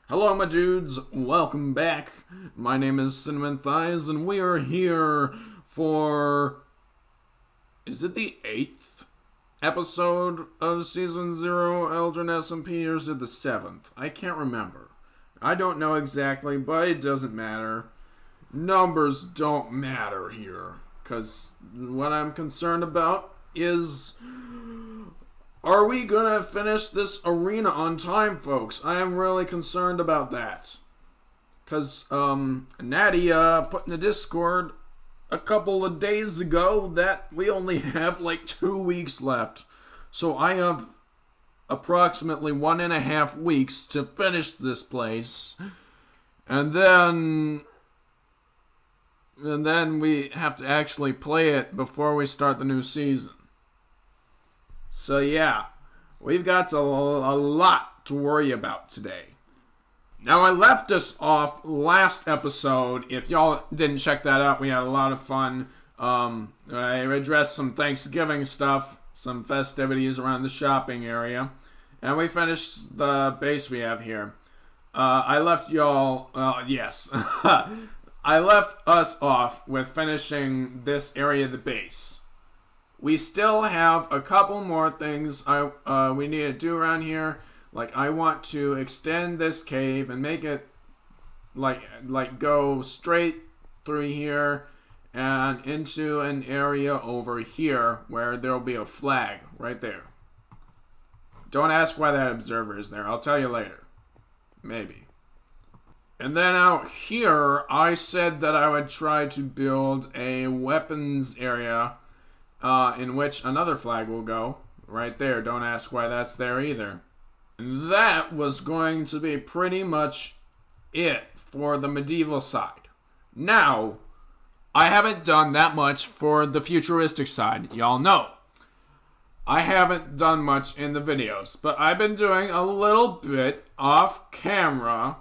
Hello, my dudes. Welcome back. My name is Cinnamon Thighs, and we are here for... Is it the 8th episode of Season 0 Eldrin SMP, or is it the 7th? I can't remember. I don't know exactly, but it doesn't matter. Numbers don't matter here, because what I'm concerned about is... Are we gonna finish this arena on time, folks? I am really concerned about that. Because, Nadia put in the Discord a couple of days ago that we only have like 2 weeks left. So I have approximately 1.5 weeks to finish this place. And then we have to actually play it before we start the new season. So yeah, we've got a lot to worry about today. Now, I left us off last episode. If y'all didn't check that out, we had a lot of fun. I addressed some Thanksgiving stuff, some festivities around the shopping area, and we finished the base we have here. I left y'all, yes. I left us off with finishing this area of the base. We still have a couple more things we need to do around here. Like, I want to extend this cave and make it like go straight through here and into an area over here where there'll be a flag right there. Don't ask why that observer is there. I'll tell you later. Maybe. And then out here, I said that I would try to build a weapons area in which another flag will go. Right there. Don't ask why that's there either. And that was going to be pretty much it for the medieval side. Now, I haven't done that much for the futuristic side. Y'all know. I haven't done much in the videos, but I've been doing a little bit off camera.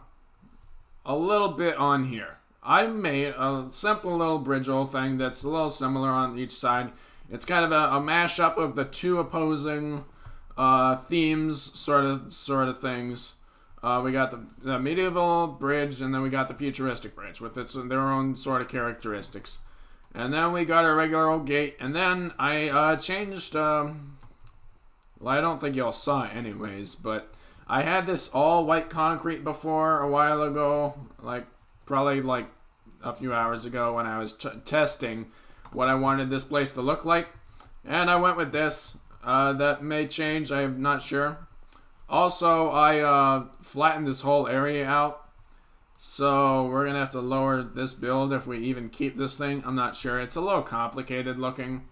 A little bit on here. I made a simple little bridge-hole thing that's a little similar on each side. It's kind of a mashup of the two opposing themes, sort of things. We got the medieval bridge, and then we got the futuristic bridge with their own sort of characteristics. And then we got a regular old gate, and then I changed. Well, I don't think y'all saw it anyways, but I had this all white concrete before a while ago, probably a few hours ago when I was testing what I wanted this place to look like, and I went with this. That may change, I'm not sure. Also, I flattened this whole area out, so we're gonna have to lower this build if we even keep this thing. I'm not sure. It's a little complicated looking.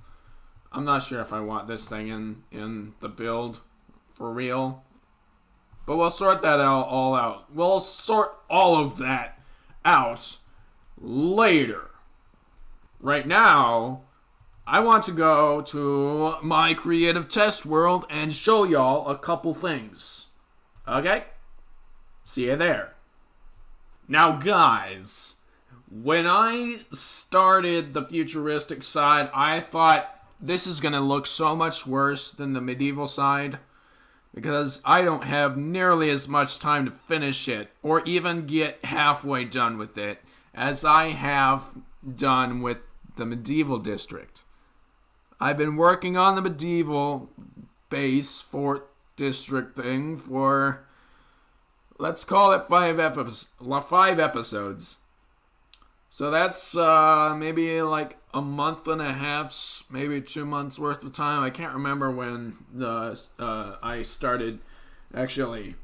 I'm not sure if I want this thing in the build for real, but we'll sort that all out. We'll sort all of that out later. Right now, I want to go to my creative test world and show y'all a couple things. Okay? See you there. Now, guys, when I started the futuristic side, I thought this is going to look so much worse than the medieval side because I don't have nearly as much time to finish it or even get halfway done with it as I have done with the medieval district. I've been working on the medieval base fort district thing for, let's call it 5 episodes. So that's maybe like a month and a half, maybe 2 months worth of time. I can't remember when I started actually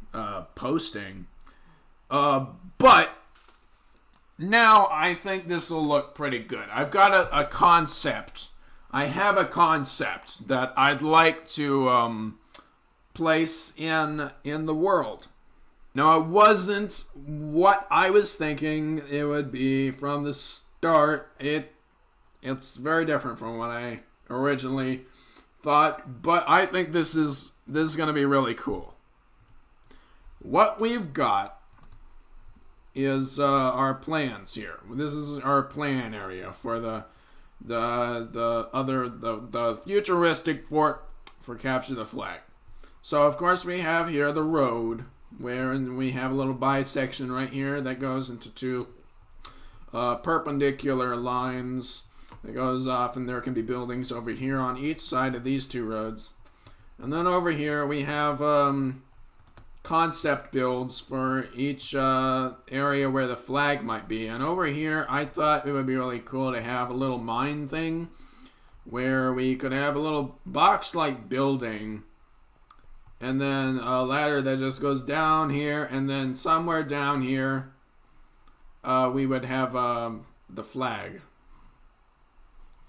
posting. But now I think this will look pretty good. I've got a concept. I have a concept that I'd like to place in the world. Now, it wasn't what I was thinking it would be from the start. It's very different from what I originally thought, but I think this is going to be really cool. What we've got is our plans here. This is our plan area for the futuristic fort for capture the flag. So of course we have here the road where we have a little bisection right here that goes into two perpendicular lines that goes off, and there can be buildings over here on each side of these two roads. And then over here we have concept builds for each area where the flag might be. And over here I thought it would be really cool to have a little mine thing where we could have a little box-like building and then a ladder that just goes down here, and then somewhere down here we would have the flag.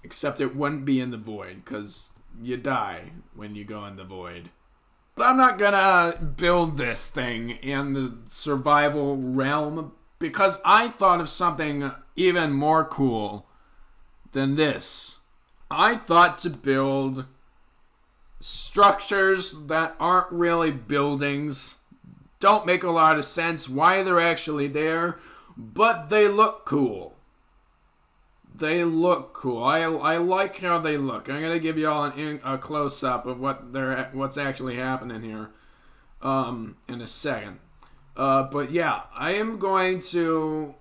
Except it wouldn't be in the void, because you die when you go in the void. But I'm not gonna build this thing in the survival realm, because I thought of something even more cool than this. I thought to build structures that aren't really buildings, don't make a lot of sense why they're actually there, but they look cool. They look cool. I like how they look. I'm gonna give you all a close-up of what's actually happening here in a second. But yeah, I am going to...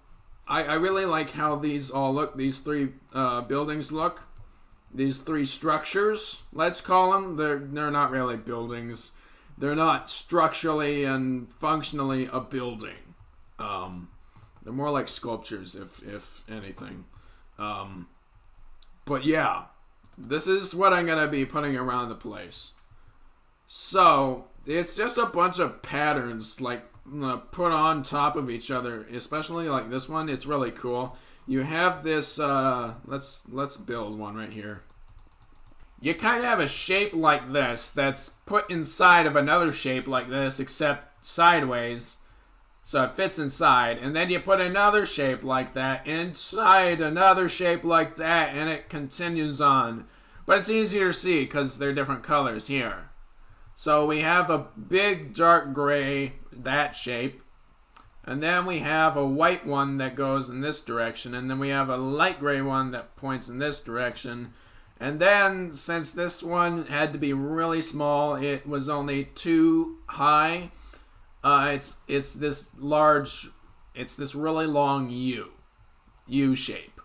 I really like how these all look. These three buildings look. These three structures, let's call them. They're not really buildings. They're not structurally and functionally a building. They're more like sculptures, if anything. But yeah, this is what I'm gonna be putting around the place. So it's just a bunch of patterns like put on top of each other, especially like this one. It's really cool. You have this let's build one right here. You kind of have a shape like this that's put inside of another shape like this, except sideways. So it fits inside, and then you put another shape like that inside another shape like that, and it continues on. But it's easier to see because they're different colors here. So we have a big dark gray, that shape, and then we have a white one that goes in this direction, and then we have a light gray one that points in this direction. And then, since this one had to be really small, it was only 2 high. It's this really long U shape.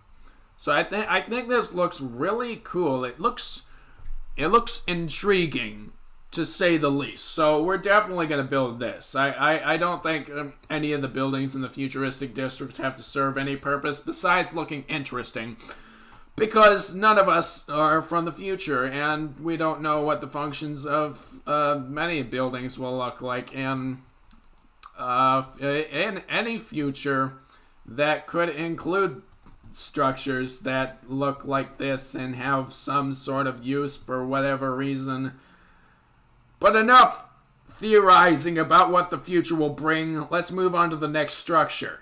So I think this looks really cool. It looks intriguing, to say the least. So we're definitely going to build this. I don't think any of the buildings in the futuristic district have to serve any purpose besides looking interesting, because none of us are from the future, and we don't know what the functions of many buildings will look like. And in any future that could include structures that look like this and have some sort of use for whatever reason. But enough theorizing about what the future will bring. Let's move on to the next structure.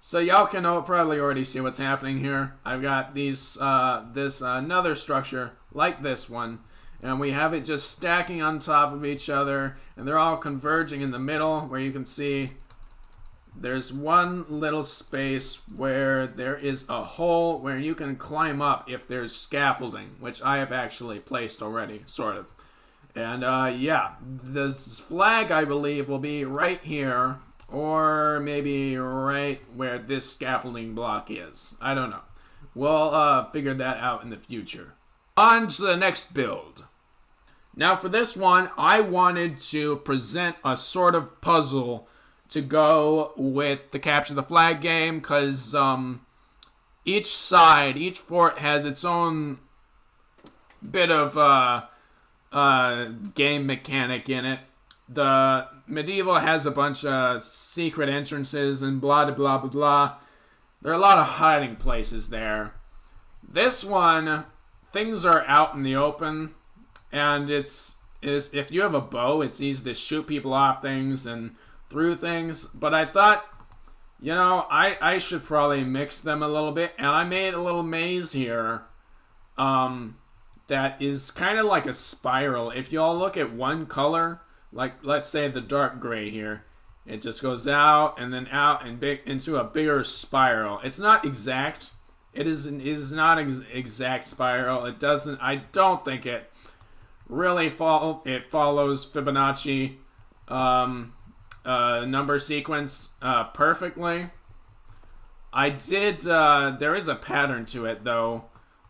So y'all can probably already see what's happening here. I've got these another structure like this one, and we have it just stacking on top of each other, and they're all converging in the middle, where you can see there's one little space where there is a hole where you can climb up if there's scaffolding, which I have actually placed already, sort of. And yeah, this flag, I believe, will be right here, or maybe right where this scaffolding block is. I don't know. We'll figure that out in the future. On to the next build. Now for this one, I wanted to present a sort of puzzle to go with the capture the flag game, because each side, each fort has its own bit of game mechanic in it. The medieval has a bunch of secret entrances and blah blah blah blah. There are a lot of hiding places there. This one, things are out in the open, and is if you have a bow, it's easy to shoot people off things and through things. But I thought, you know, I should probably mix them a little bit, and I made a little maze here that is kind of like a spiral. If you all look at one color, like let's say the dark gray here, it just goes out and then out and into a bigger spiral. It's not exact. It is not an exact spiral. It doesn't. I don't think it really follows Fibonacci. number sequence perfectly. I did, there is a pattern to it though,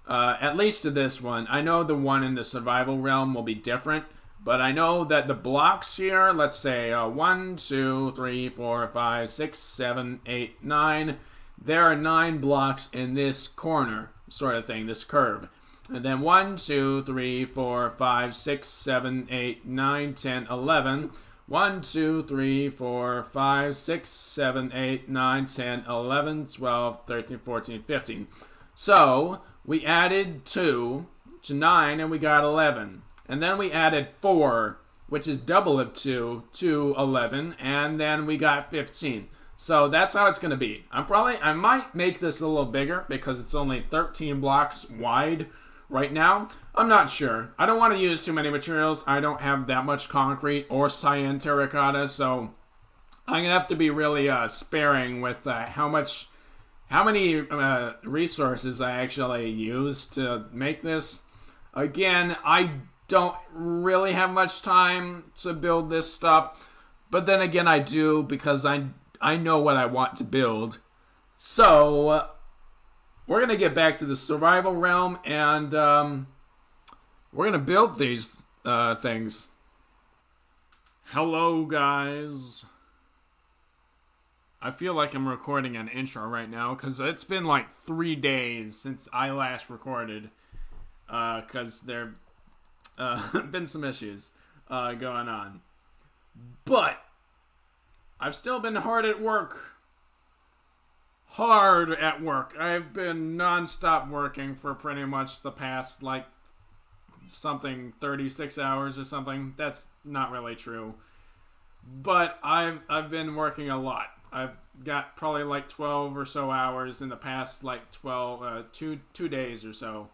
at least to this one. I know the one in the survival realm will be different, but I know that the blocks here, let's say 1, 2, 3, 4, 5, 6, 7, 8, 9. There are 9 blocks in this corner sort of thing, this curve. And then 1, 2, 3, 4, 5, 6, 7, 8, 9, 10, 11. 1, 2, 3, 4, 5, 6, 7, 8, 9, 10, 11, 12, 13, 14, 15. So we added 2 to 9 and we got 11. And then we added 4, which is double of 2, to 11. And then we got 15. So that's how it's going to be. I might make this a little bigger because it's only 13 blocks wide right now. I'm not sure. I don't want to use too many materials. I don't have that much concrete or cyan terracotta, so I'm gonna have to be really sparing with how many resources I actually use to make this. Again, I don't really have much time to build this stuff, but then again I do because I know what I want to build. So we're going to get back to the survival realm, and we're going to build these things. Hello, guys. I feel like I'm recording an intro right now, because it's been like 3 days since I last recorded, because there have been some issues going on. But I've still been hard at work. I've been non-stop working for pretty much the past, like, 36 hours or something. That's not really true. But I've been working a lot. I've got probably like 12 or so hours in the past, like 2 days or so.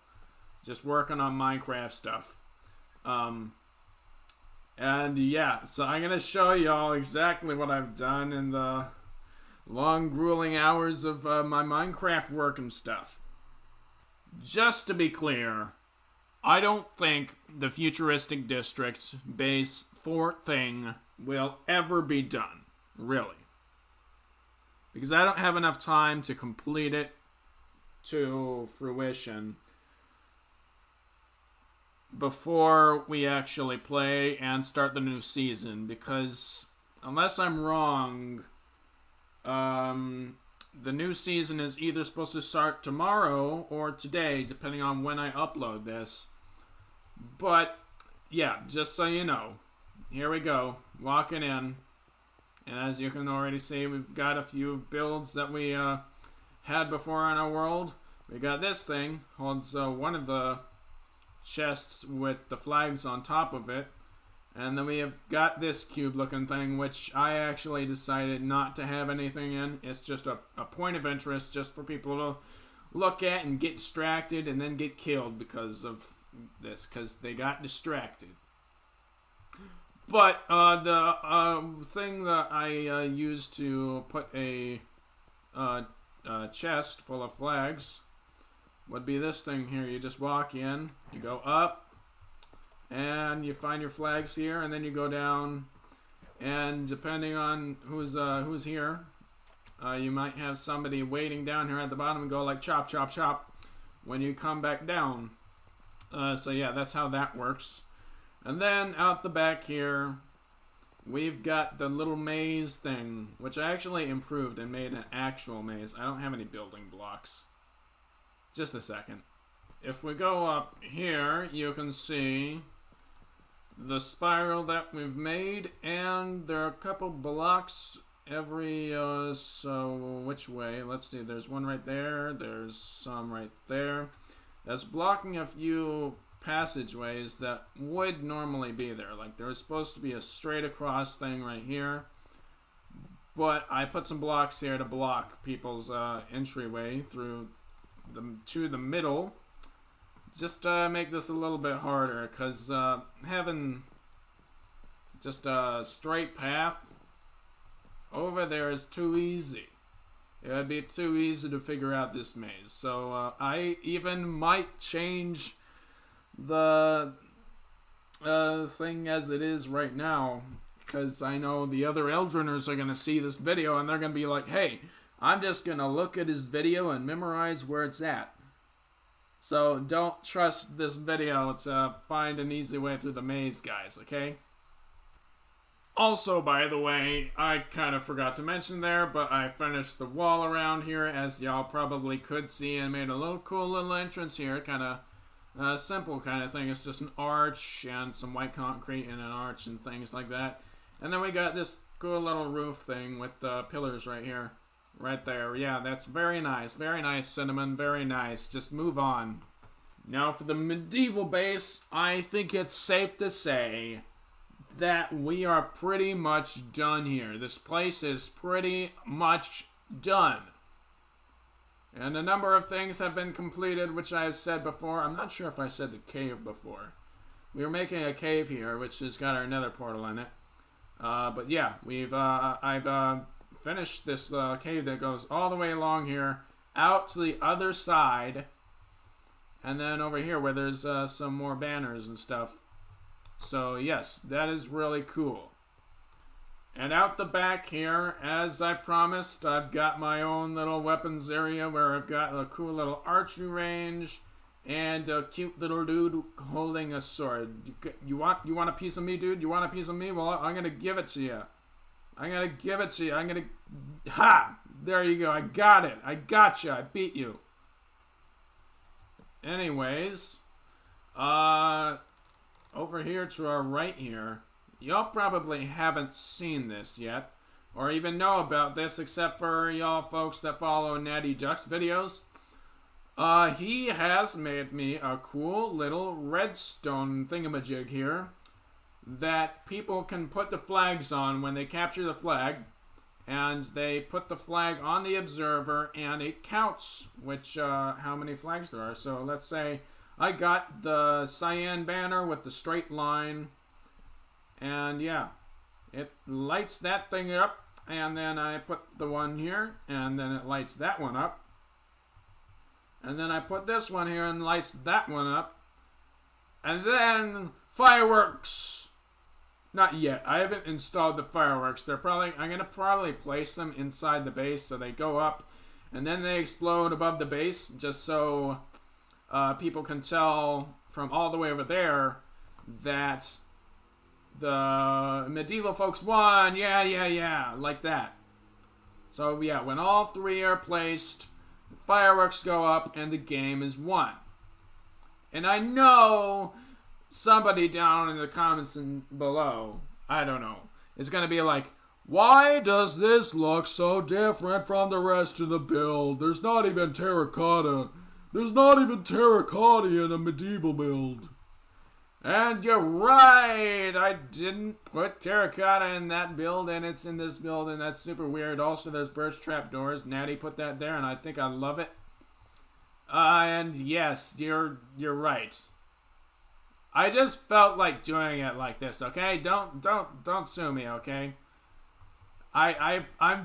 Just working on Minecraft stuff. And yeah, so I'm going to show y'all exactly what I've done in the long, grueling hours of my Minecraft work and stuff. Just to be clear, I don't think the futuristic district base fort thing will ever be done, really. Because I don't have enough time to complete it to fruition before we actually play and start the new season. Because, unless I'm wrong, the new season is either supposed to start tomorrow or today, depending on when I upload this. But, yeah, just so you know, here we go, walking in. And as you can already see, we've got a few builds that we had before in our world. We got this thing, holds one of the chests with the flags on top of it. And then we have got this cube-looking thing, which I actually decided not to have anything in. It's just a point of interest, just for people to look at and get distracted and then get killed because of this, because they got distracted. But the thing that I used to put a chest full of flags would be this thing here. You just walk in, you go up, and you find your flags here, and then you go down, and depending on who's here, you might have somebody waiting down here at the bottom and go like chop, chop, chop when you come back down. So yeah, that's how that works. And then out the back here, we've got the little maze thing, which I actually improved and made an actual maze. I don't have any building blocks. Just a second. If we go up here, you can see the spiral that we've made, and there are a couple blocks every, so which way? Let's see, there's one right there, there's some right there. That's blocking a few passageways that would normally be there. Like, there's supposed to be a straight across thing right here, but I put some blocks here to block people's entryway through to the middle, just to make this a little bit harder, because having just a straight path over there is too easy. It would be too easy to figure out this maze. So I even might change the thing as it is right now because I know the other Eldriners are going to see this video and they're going to be like, hey, I'm just going to look at his video and memorize where it's at. So don't trust this video to find an easy way through the maze, guys, okay? Also, by the way, I kind of forgot to mention there, but I finished the wall around here, as y'all probably could see, and made a little cool little entrance here, kind of simple kind of thing. It's just an arch and some white concrete and an arch and things like that. And then we got this cool little roof thing with the pillars right here. Right there. Yeah, that's very nice. Very nice, Cinnamon. Very nice. Just move on. Now for the medieval base, I think it's safe to say that we are pretty much done here. This place is pretty much done. And a number of things have been completed, which I have said before. I'm not sure if I said the cave before. We were making a cave here, which has got our nether portal in it. But yeah, I've finished this cave that goes all the way along here, out to the other side, and then over here where there's some more banners and stuff. So yes, that is really cool. And out the back here, as I promised, I've got my own little weapons area where I've got a cool little archery range and a cute little dude holding a sword. You want a piece of me, dude? You want a piece of me? Well, I'm gonna give it to you. I'm gonna give it to you. I'm gonna... Ha! There you go. I got it. I got you. I beat you. Anyways, over here to our right here, y'all probably haven't seen this yet, or even know about this, except for y'all folks that follow Natty Duck's videos. He has made me a cool little redstone thingamajig here that people can put the flags on when they capture the flag, and they put the flag on the observer and it counts which how many flags there are. So let's say I got the cyan banner with the straight line, and yeah, it lights that thing up, and then I put the one here and then it lights that one up, and then I put this one here and lights that one up, and then fireworks. Not yet. I haven't installed the fireworks. I'm gonna probably place them inside the base so they go up and then they explode above the base, just so people can tell from all the way over there that the medieval folks won. Yeah, like that. So yeah, when all three are placed, the fireworks go up and the game is won. And I know somebody down in the comments below, I don't know, is going to be like, why does this look so different from the rest of the build? There's not even terracotta. There's not even terracotta in a medieval build. And you're right, I didn't put terracotta in that build, and it's in this build, and that's super weird. Also, there's birch trapdoors. Natty put that there, and I think I love it. And yes, you're right. I just felt like doing it like this, okay? Don't sue me, okay? I'm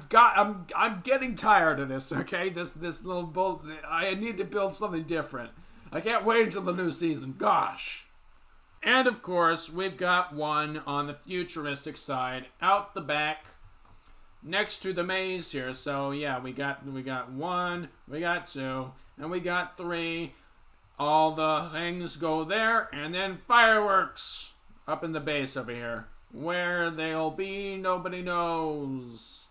getting tired of this, okay? This little bull. I need to build something different. I can't wait until the new season. Gosh. And of course, we've got one on the futuristic side out the back, next to the maze here. So yeah, we got one, we got two, and we got three. All the things go there, and then fireworks up in the base over here. Where they'll be, nobody knows.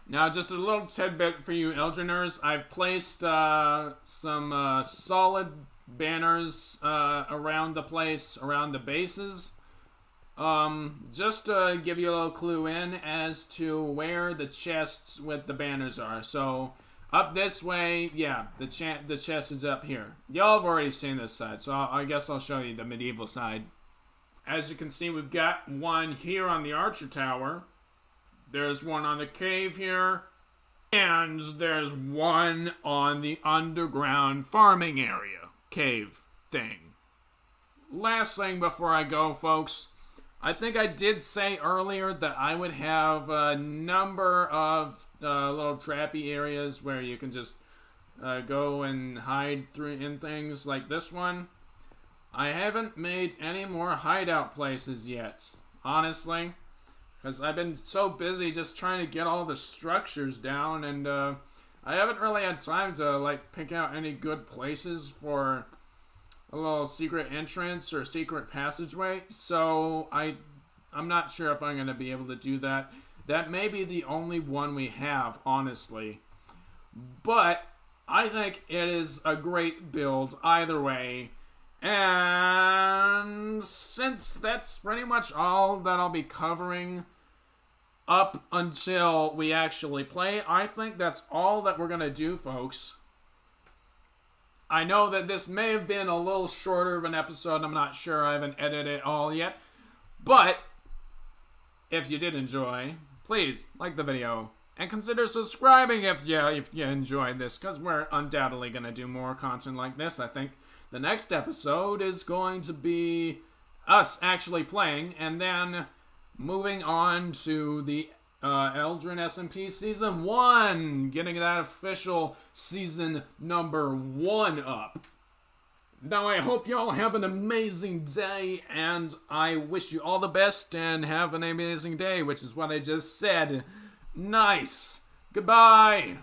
Now, just a little tidbit for you Eldriners. I've placed some solid banners around the place, around the bases. Just to give you a little clue in as to where the chests with the banners are. So, up this way, yeah, the chest is up here. Y'all have already seen this side, so I guess I'll show you the medieval side. As you can see, we've got one here on the Archer Tower. There's one on the cave here. And there's one on the underground farming area. Cave thing. Last thing before I go, folks. I think I did say earlier that I would have a number of little trappy areas where you can just go and hide in things like this one. I haven't made any more hideout places yet, honestly. because I've been so busy just trying to get all the structures down, and I haven't really had time to like pick out any good places for a little secret entrance or secret passageway. So I'm not sure if I'm going to be able to do that. That may be the only one we have, honestly. But I think it is a great build either way. And since that's pretty much all that I'll be covering up until we actually play, I think that's all that we're going to do, folks. I know that this may have been a little shorter of an episode. I'm not sure. I haven't edited it all yet. But if you did enjoy, please like the video and consider subscribing if you enjoyed this, because we're undoubtedly going to do more content like this. I think the next episode is going to be us actually playing, and then moving on to the Eldrin SMP Season 1, getting that official Season number 1 up. Now, I hope you all have an amazing day, and I wish you all the best and have an amazing day, which is what I just said. Nice. Goodbye.